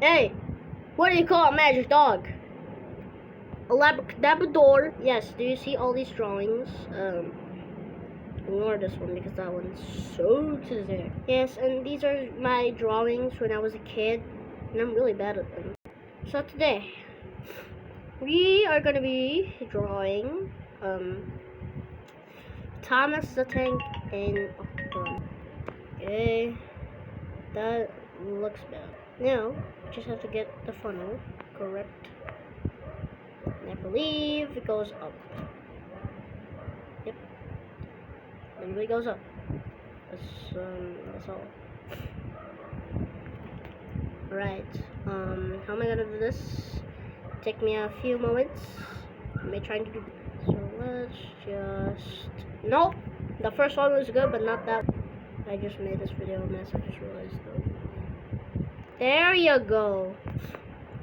Hey, what do you call a magic dog? A Labrador. Yes, do you see all these drawings? Ignore this one because that one's so there. Yes, and these are my drawings when I was a kid, and I'm really bad at them. So today, we are gonna be drawing, Thomas the Tank in, okay, that looks bad. Now, just have to get the funnel correct. And I believe it goes up. Yep. It really goes up. That's all. Alright. How am I gonna do this? Take me a few moments. I'm trying to do. So let's just. Nope. The first one was good, but not that one. I just made this video a mess. I just realized though. There you go.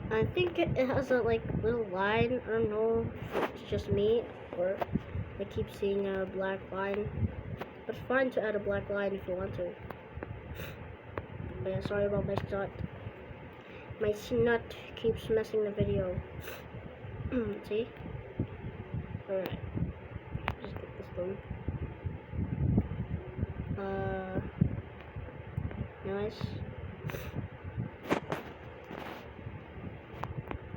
I think it has a little line. I don't know if it's just me or I keep seeing a black line. But it's fine to add a black line if you want to. But yeah, sorry about my snot. My snot keeps messing the video. See? Alright. Just get this done. Nice.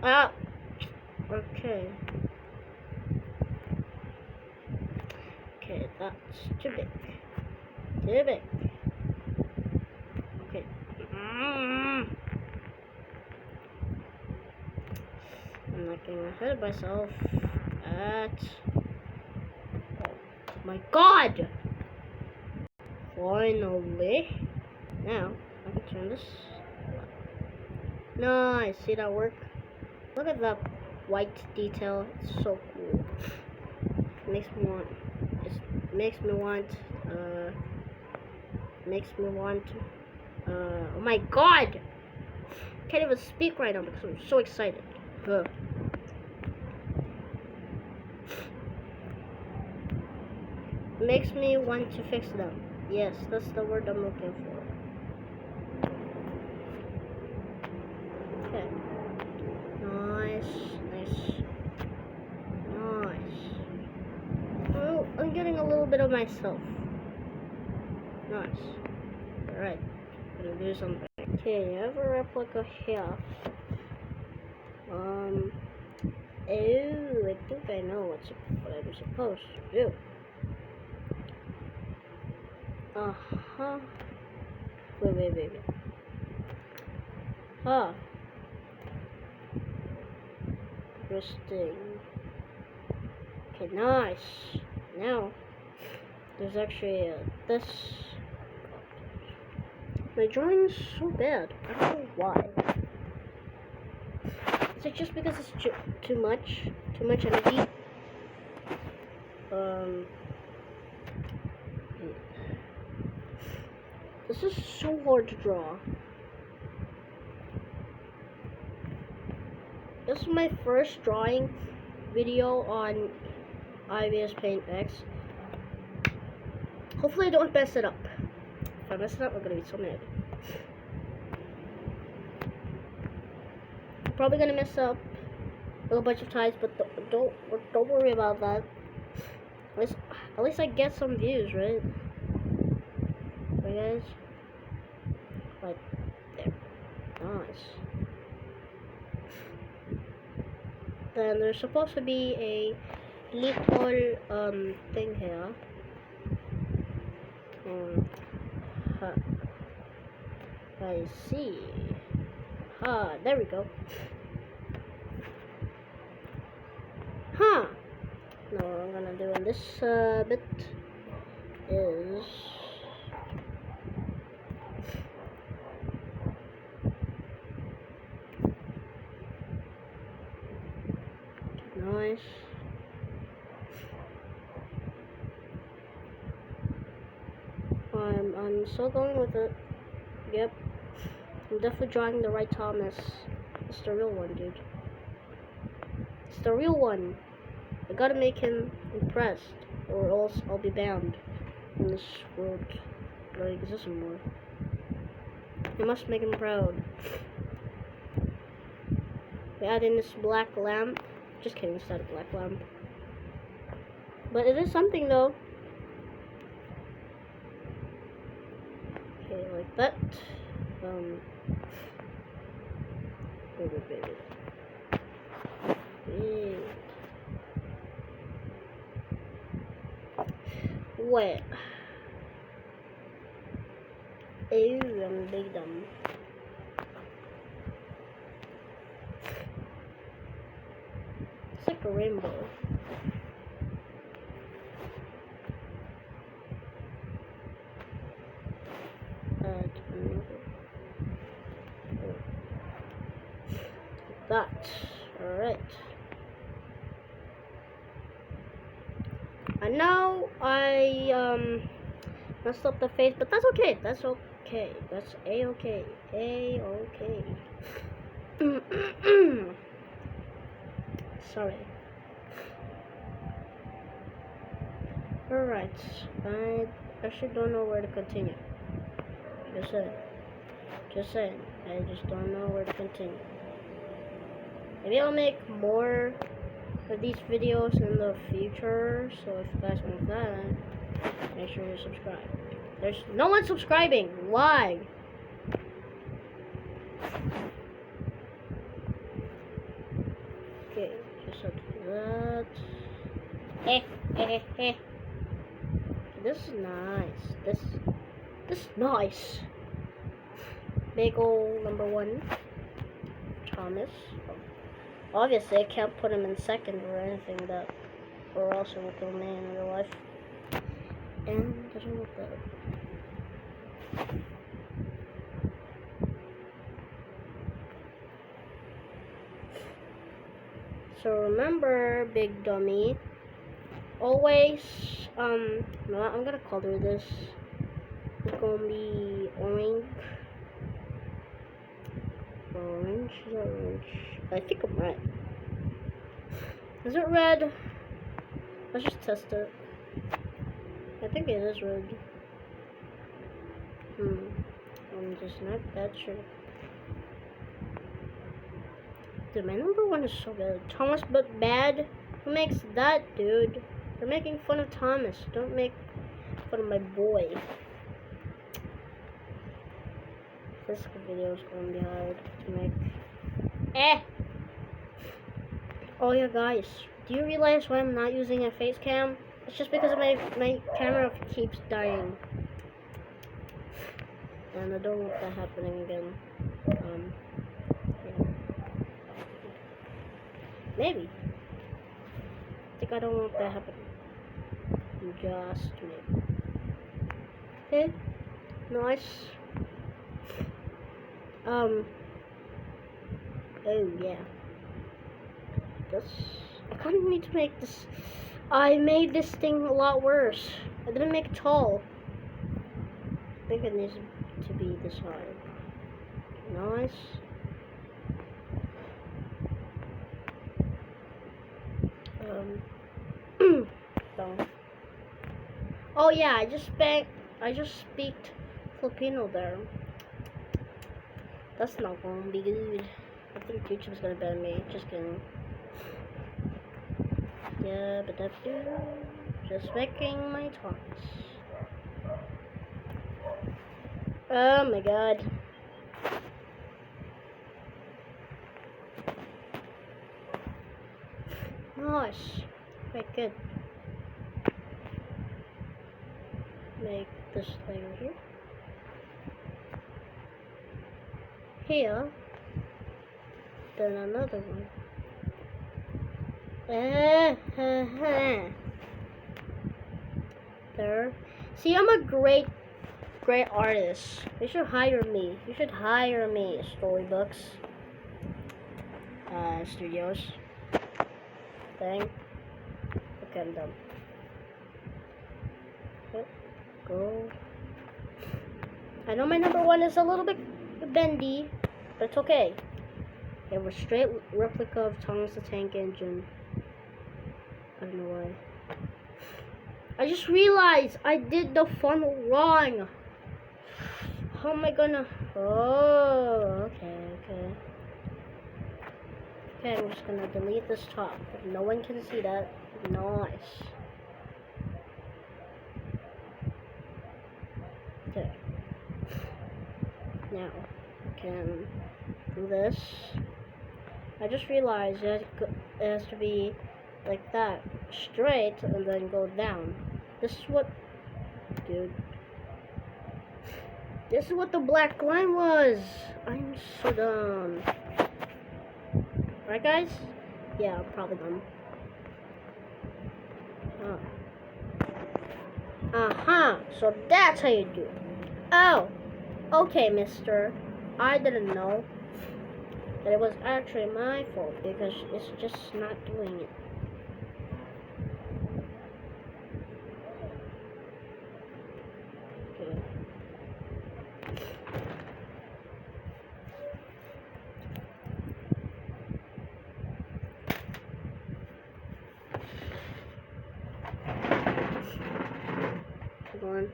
Ah! Okay. Okay, that's too big. Too big. Okay. I'm not getting ahead of myself. Oh my god! Finally. Now, I can turn this. Nice. See that work? Look at that white detail. It's so cool. It makes me want. Oh my god! I can't even speak right now because I'm so excited. Ugh. Makes me want to fix them. Yes, that's the word I'm looking for. Okay. Nice. Oh, I'm getting a little bit of myself. Nice. Alright. Gonna do something. Okay, I have a replica here. Oh, I think I know what I'm supposed to do. Uh-huh. Wait. Huh. Interesting. Okay, nice. Now, there's actually this. My drawing's so bad. I don't know why. Is it just because it's too much energy? This is so hard to draw. This is my first drawing video on IVS Paint X. Hopefully I don't mess it up. If I mess it up, I'm gonna be so mad. I'm probably gonna mess up a bunch of times, but don't worry about that. At least I get some views, right? Right, guys? Right there. Nice. Then there's supposed to be a little thing here. I see. There we go. Now what I'm gonna do in this bit is nice. I'm still going with it. Yep. I'm definitely drawing the right Thomas. It's the real one, dude. It's the real one. I gotta make him impressed, or else I'll be banned in this world that exists anymore. I must make him proud. We add in this black lamp. Just kidding, it's not a black lamp. But it is something though. Okay, like that. Wait. Ew, I'm big dumb. It's like a rainbow. That. Alright. I know I messed up the face, but that's okay. That's okay. That's a-okay. A-okay. Sorry. Alright. I actually don't know where to continue. Just saying. I just don't know where to continue. Maybe I'll make more of these videos in the future. So if you guys want that, make sure you subscribe. There's no one subscribing. Why? Okay, just like that. This is nice. This is nice. Big ol' number 1, Thomas. Obviously, I can't put him in second or anything that, or else it will kill me in real life. And doesn't look good. So remember, big dummy, always, no, I'm gonna color this. It's gonna be orange. Orange. I think I'm right. Is it red? Let's just test it. I think it is red. I'm just not that sure. Dude, my number 1 is so good. Thomas but bad? Who makes that, dude? You're making fun of Thomas. Don't make fun of my boy. This video is going to be hard to make. Oh yeah, guys. Do you realize why I'm not using a face cam? It's just because my camera keeps dying. And I don't want that happening again. Yeah. Maybe. I think I don't want that happening. Just maybe. Okay. Nice. Oh yeah. I kind of need to make this. I made this thing a lot worse. I didn't make it tall. I think it needs to be this high. Nice. So. Oh yeah, I just speak Filipino there. That's not going to be good. I think YouTube's gonna ban me. Just kidding. Yeah, but that's just making my talks. Oh my god. Nice. Quite good. Make this layer here. Here. Then another one. There. See, I'm a great artist. You should hire me. You should hire me, Storybooks Studios. Thing. Okay, I'm done. Okay, go. I know my number 1 is a little bit bendy, but it's okay. It was straight replica of Thomas the Tank Engine. I don't know why. I just realized I did the funnel wrong. How am I gonna? Oh, okay. Okay, I'm just gonna delete this top. No one can see that. Nice. Okay. Now, I can do this. I just realized it has to be like that, straight, and then go down. This is what, dude. This is what the black line was. I'm so dumb. Right, guys? Yeah, I'm probably dumb. So that's how you do it. Oh, okay, mister. I didn't know that it was actually my fault because it's just not doing it. Okay. On.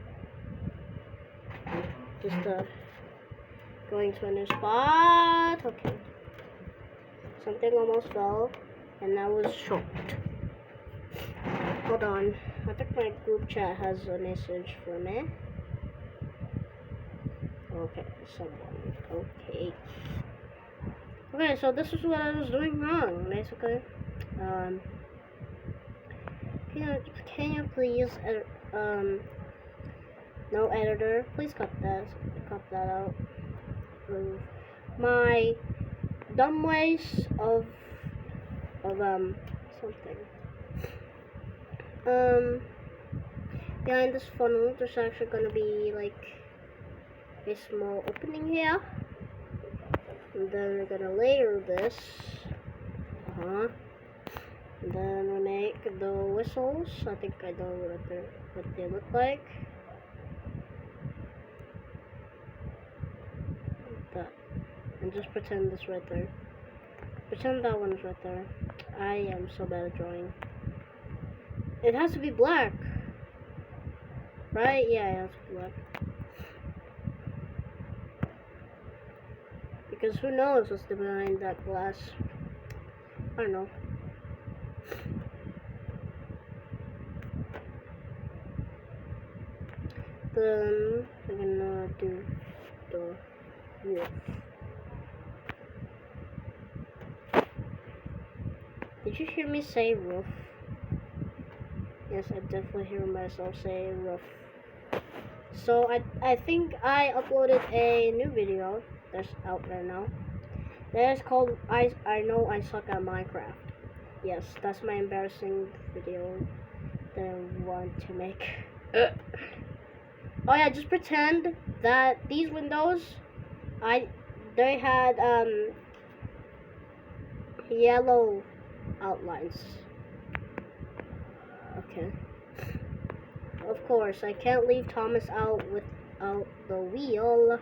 Just going to a new spot. Okay. Something almost fell, and that was short. Hold on. I think my group chat has a message for me. Okay, someone. Okay. Okay, so this is what I was doing wrong, basically. Can you please no editor, please cut that out. My dumb ways of something. Behind this funnel there's actually gonna be like a small opening here. And then we're gonna layer this. And then we make the whistles. I think I know what they look like. That. And just pretend this right there. Pretend that one is right there. I am so bad at drawing. It has to be black. Right? Yeah, it has to be black. Because who knows what's behind that glass? I don't know. Then we're gonna do the roof. Did you hear me say roof? Yes, I definitely hear myself say roof. So I think I uploaded a new video that's out right now. That is called I Know I Suck at Minecraft. Yes, that's my embarrassing video that I want to make. Oh yeah, just pretend that these windows, they had yellow outlines. Okay. Of course, I can't leave Thomas out without the wheel.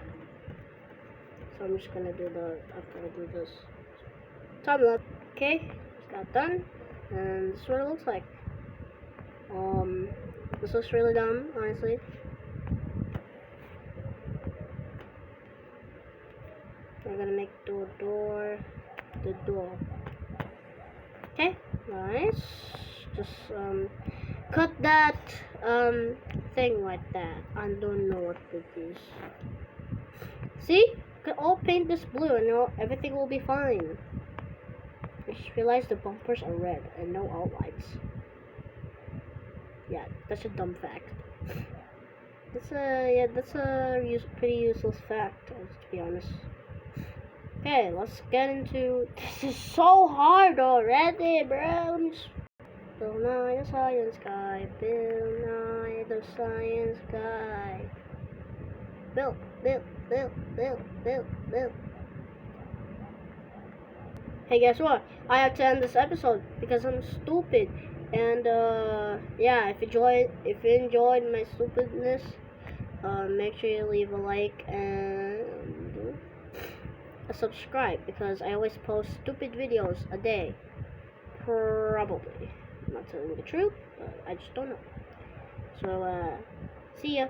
So I'm just gonna do after I do this. Time left. Okay, just got done. And this is what it looks like. This looks really dumb, honestly. We're gonna make the door. Okay, nice. Just cut that thing like that. I don't know what this is. See? We can all paint this blue and everything will be fine. I just realized the bumpers are red and no outlines. Yeah, that's a dumb fact. That's a pretty useless fact, to be honest. Okay, let's get into. This is so hard already, bros. Bill Nye the Science Guy. Bill Nye the Science Guy. Bill. Hey, guess what? I have to end this episode because I'm stupid. And yeah, if you enjoyed my stupidness, make sure you leave a like and a subscribe because I always post stupid videos a day. Probably. I'm not telling you the truth, but I just don't know. So see ya.